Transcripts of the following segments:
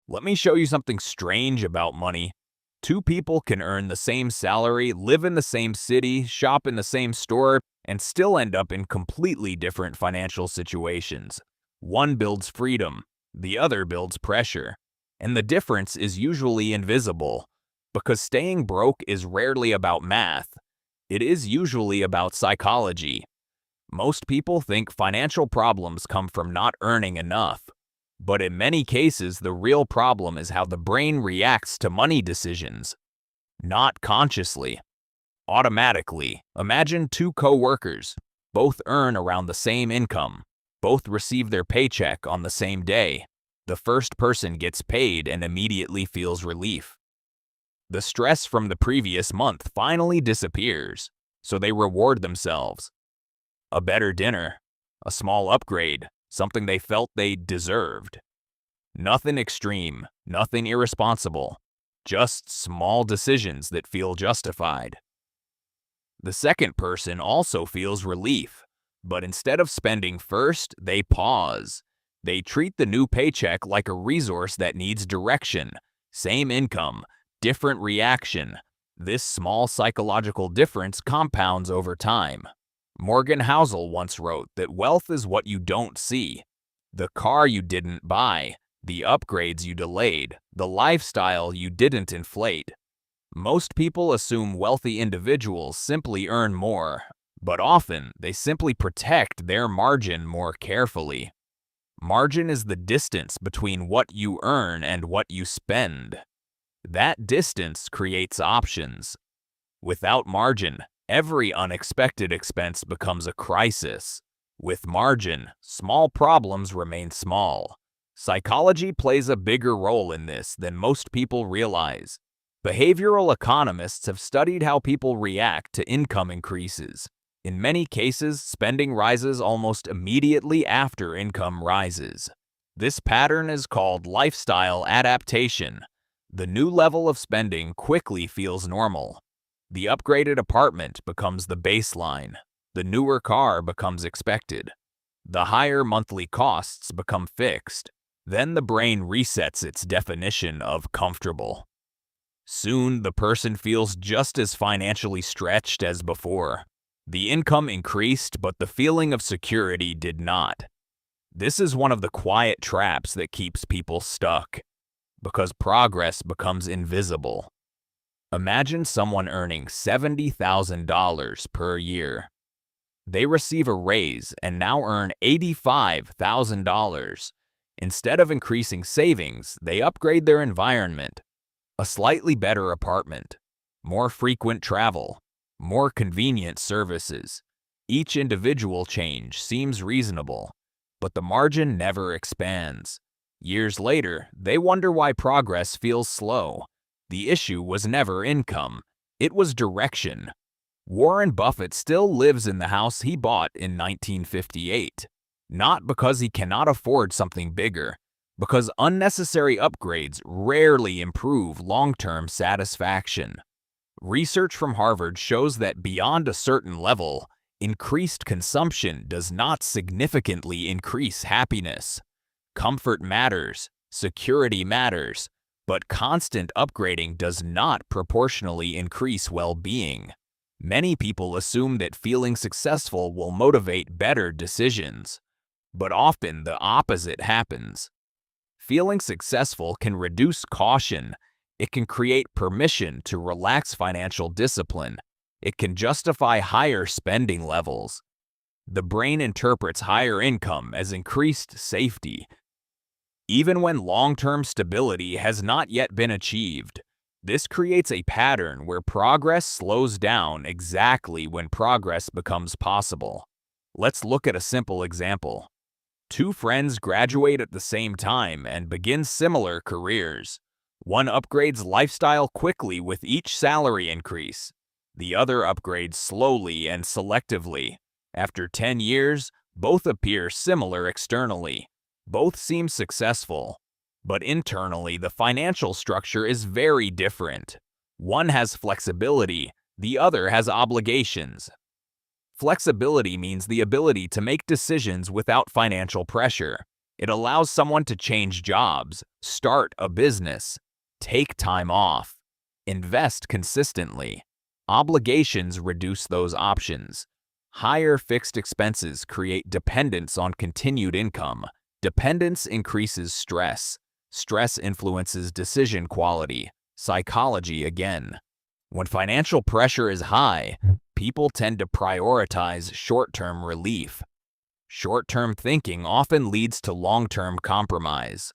Let me show you something strange about money. Two people can earn the same salary, live in the same city, shop in the same store, and still end up in completely different financial situations. One builds freedom, the other builds pressure. And the difference is usually invisible, because staying broke is rarely about math. It is usually about psychology. Most people think financial problems come from not earning enough. But in many cases, the real problem is how the brain reacts to money decisions. Not consciously. Automatically. Imagine two co-workers. Both earn around the same income. Both receive their paycheck on the same day. The first person gets paid and immediately feels relief. The stress from the previous month finally disappears, so they reward themselves. A better dinner, a small upgrade, something they felt they deserved. Nothing extreme, nothing irresponsible, just small decisions that feel justified. The second person also feels relief, but instead of spending first, they pause. They treat the new paycheck like a resource that needs direction. Same income, different reaction. This small psychological difference compounds over time. Housel once wrote that wealth is what you don't see. The car you didn't buy, the upgrades you delayed, the lifestyle you didn't inflate. Most people assume wealthy individuals simply earn more, but often they simply protect their margin more carefully. Margin is the distance between what you earn and what you spend. That distance creates options. Without margin, every unexpected expense becomes a crisis. With margin, small problems remain small. Psychology plays a bigger role in this than most people realize. Behavioral economists have studied how people react to income increases. In many cases, spending rises almost immediately after income rises. This pattern is called lifestyle adaptation. The new level of spending quickly feels normal. The upgraded apartment becomes the baseline. The newer car becomes expected. The higher monthly costs become fixed. Then the brain resets its definition of comfortable. Soon, the person feels just as financially stretched as before. The income increased, but the feeling of security did not. This is one of the quiet traps that keeps people stuck, because progress becomes invisible. Imagine someone earning $70,000 per year. They receive a raise and now earn $85,000. Instead of increasing savings, they upgrade their environment. A slightly better apartment, more frequent travel, more convenient services. Each individual change seems reasonable, but the margin never expands. Years later, they wonder why progress feels slow. The issue was never income, it was direction. Warren Buffett still lives in the house he bought in 1958, not because he cannot afford something bigger, because unnecessary upgrades rarely improve long-term satisfaction. Research from Harvard shows that beyond a certain level, increased consumption does not significantly increase happiness. Comfort matters, security matters, but constant upgrading does not proportionally increase well-being. Many people assume that feeling successful will motivate better decisions, but often the opposite happens. Feeling successful can reduce caution. It can create permission to relax financial discipline. It can justify higher spending levels. The brain interprets higher income as increased safety, even when long-term stability has not yet been achieved. This creates a pattern where progress slows down exactly when progress becomes possible. Let's look at a simple example. Two friends graduate at the same time and begin similar careers. One upgrades lifestyle quickly with each salary increase. The other upgrades slowly and selectively. After 10 years, both appear similar externally. Both seem successful. But internally, the financial structure is very different. One has flexibility, the other has obligations. Flexibility means the ability to make decisions without financial pressure. It allows someone to change jobs, Start a business. Take time off. Invest consistently. Obligations reduce those options. Higher fixed expenses create dependence on continued income. Dependence increases stress. Stress influences decision quality. Psychology again. When financial pressure is high, people tend to prioritize short-term relief. Short-term thinking often leads to long-term compromise.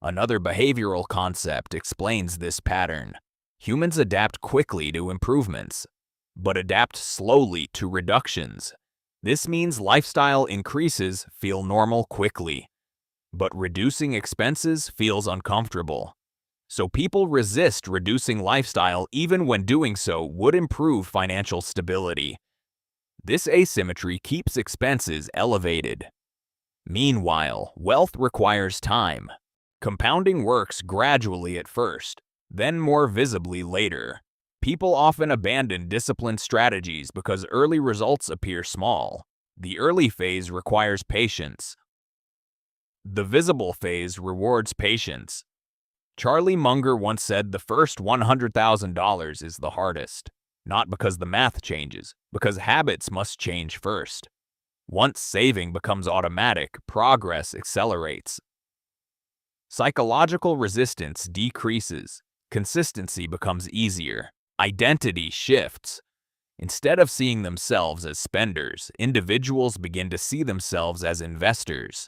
Another behavioral concept explains this pattern. Humans adapt quickly to improvements, but adapt slowly to reductions. This means lifestyle increases feel normal quickly, but reducing expenses feels uncomfortable. So people resist reducing lifestyle even when doing so would improve financial stability. This asymmetry keeps expenses elevated. Meanwhile, wealth requires time. Compounding works gradually at first, then more visibly later. People often abandon disciplined strategies because early results appear small. The early phase requires patience. The visible phase rewards patience. Charlie Munger once said the first $100,000 is the hardest, not because the math changes, because habits must change first. Once saving becomes automatic, progress accelerates. Psychological resistance decreases. Consistency becomes easier. Identity shifts. Instead of seeing themselves as spenders, individuals begin to see themselves as investors.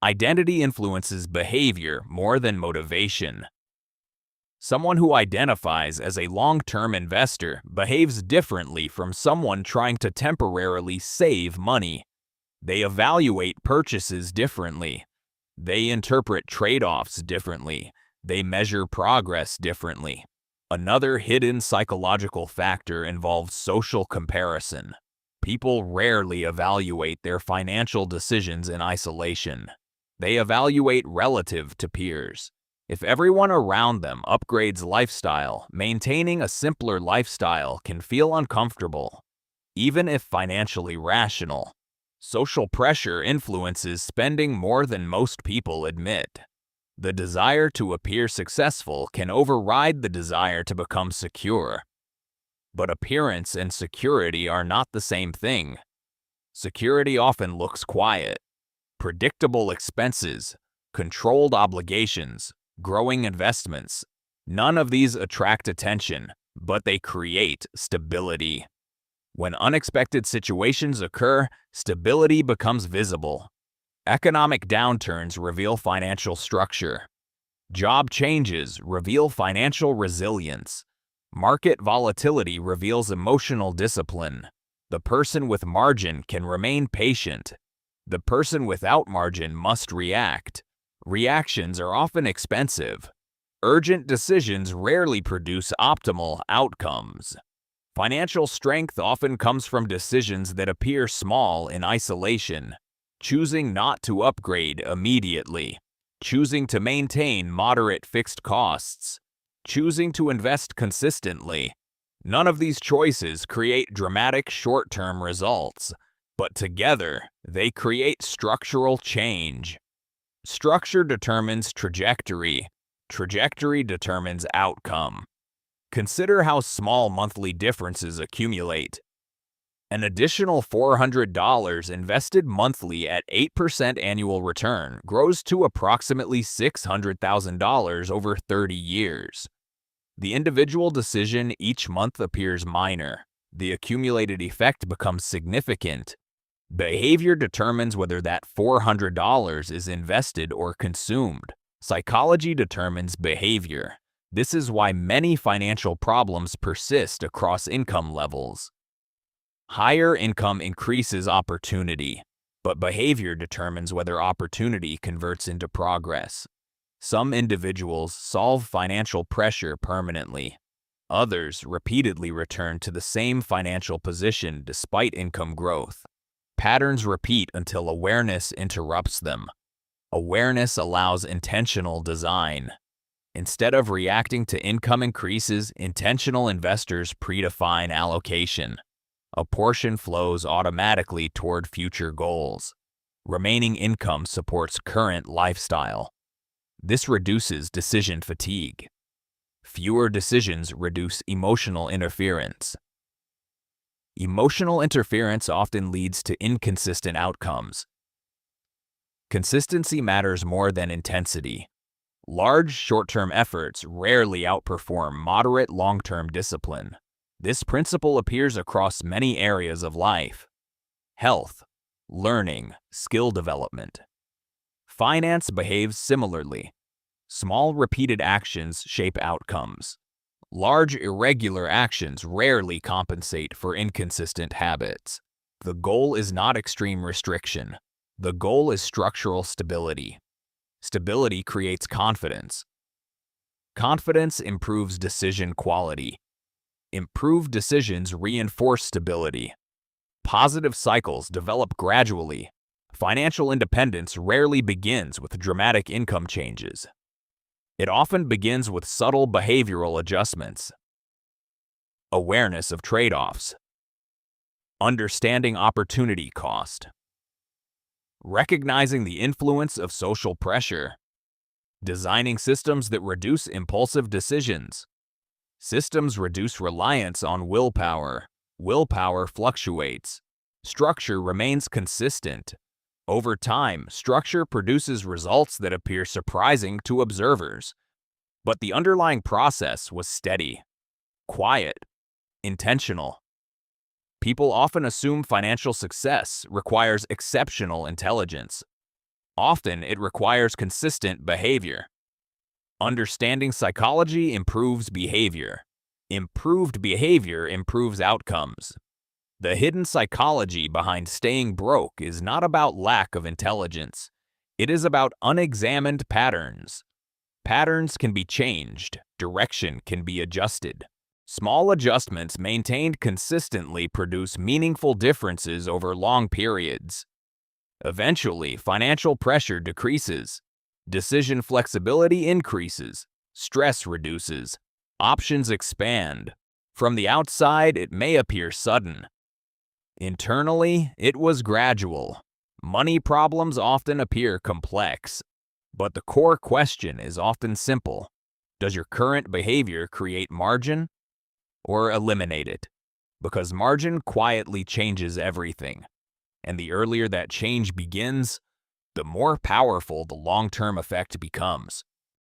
Identity influences behavior more than motivation. Someone who identifies as a long-term investor behaves differently from someone trying to temporarily save money. They evaluate purchases differently. They interpret trade-offs differently. They measure progress differently. Another hidden psychological factor involves social comparison. People rarely evaluate their financial decisions in isolation. They evaluate relative to peers. If everyone around them upgrades lifestyle, maintaining a simpler lifestyle can feel uncomfortable, even if financially rational. Social pressure influences spending more than most people admit. The desire to appear successful can override the desire to become secure. But appearance and security are not the same thing. Security often looks quiet. Predictable expenses, controlled obligations, growing investments. None of these attract attention, but they create stability. When unexpected situations occur, stability becomes visible. Economic downturns reveal financial structure. Job changes reveal financial resilience. Market volatility reveals emotional discipline. The person with margin can remain patient. The person without margin must react. Reactions are often expensive. Urgent decisions rarely produce optimal outcomes. Financial strength often comes from decisions that appear small in isolation. Choosing not to upgrade immediately. Choosing to maintain moderate fixed costs. Choosing to invest consistently. None of these choices create dramatic short-term results, but together they create structural change. Structure determines trajectory. Trajectory determines outcome. Consider how small monthly differences accumulate. An additional $400 invested monthly at 8% annual return grows to approximately $600,000 over 30 years. The individual decision each month appears minor. The accumulated effect becomes significant. Behavior determines whether that $400 is invested or consumed. Psychology determines behavior. This is why many financial problems persist across income levels. Higher income increases opportunity, but behavior determines whether opportunity converts into progress. Some individuals solve financial pressure permanently. Others repeatedly return to the same financial position despite income growth. Patterns repeat until awareness interrupts them. Awareness allows intentional design. Instead of reacting to income increases, intentional investors predefine allocation. A portion flows automatically toward future goals. Remaining income supports current lifestyle. This reduces decision fatigue. Fewer decisions reduce emotional interference. Emotional interference often leads to inconsistent outcomes. Consistency matters more than intensity. Large short-term efforts rarely outperform moderate long-term discipline. This principle appears across many areas of life: health, learning, skill development. Finance behaves similarly. Small repeated actions shape outcomes. Large irregular actions rarely compensate for inconsistent habits. The goal is not extreme restriction. The goal is structural stability. Stability creates confidence. Confidence improves decision quality. Improved decisions reinforce stability. Positive cycles develop gradually. Financial independence rarely begins with dramatic income changes. It often begins with subtle behavioral adjustments. Awareness of trade-offs. Understanding opportunity cost. Recognizing the influence of social pressure. Designing systems that reduce impulsive decisions. Systems reduce reliance on willpower. Willpower fluctuates. Structure remains consistent. Over time, structure produces results that appear surprising to observers. But the underlying process was steady, quiet, intentional. People often assume financial success requires exceptional intelligence. Often, it requires consistent behavior. Understanding psychology improves behavior. Improved behavior improves outcomes. The hidden psychology behind staying broke is not about lack of intelligence. It is about unexamined patterns. Patterns can be changed. Direction can be adjusted. Small adjustments maintained consistently produce meaningful differences over long periods. Eventually, financial pressure decreases. Decision flexibility increases. Stress reduces. Options expand. From the outside, it may appear sudden. Internally, it was gradual. Money problems often appear complex, but the core question is often simple. Does your current behavior create margin or eliminate it? Because margin quietly changes everything, and the earlier that change begins, the more powerful the long-term effect becomes.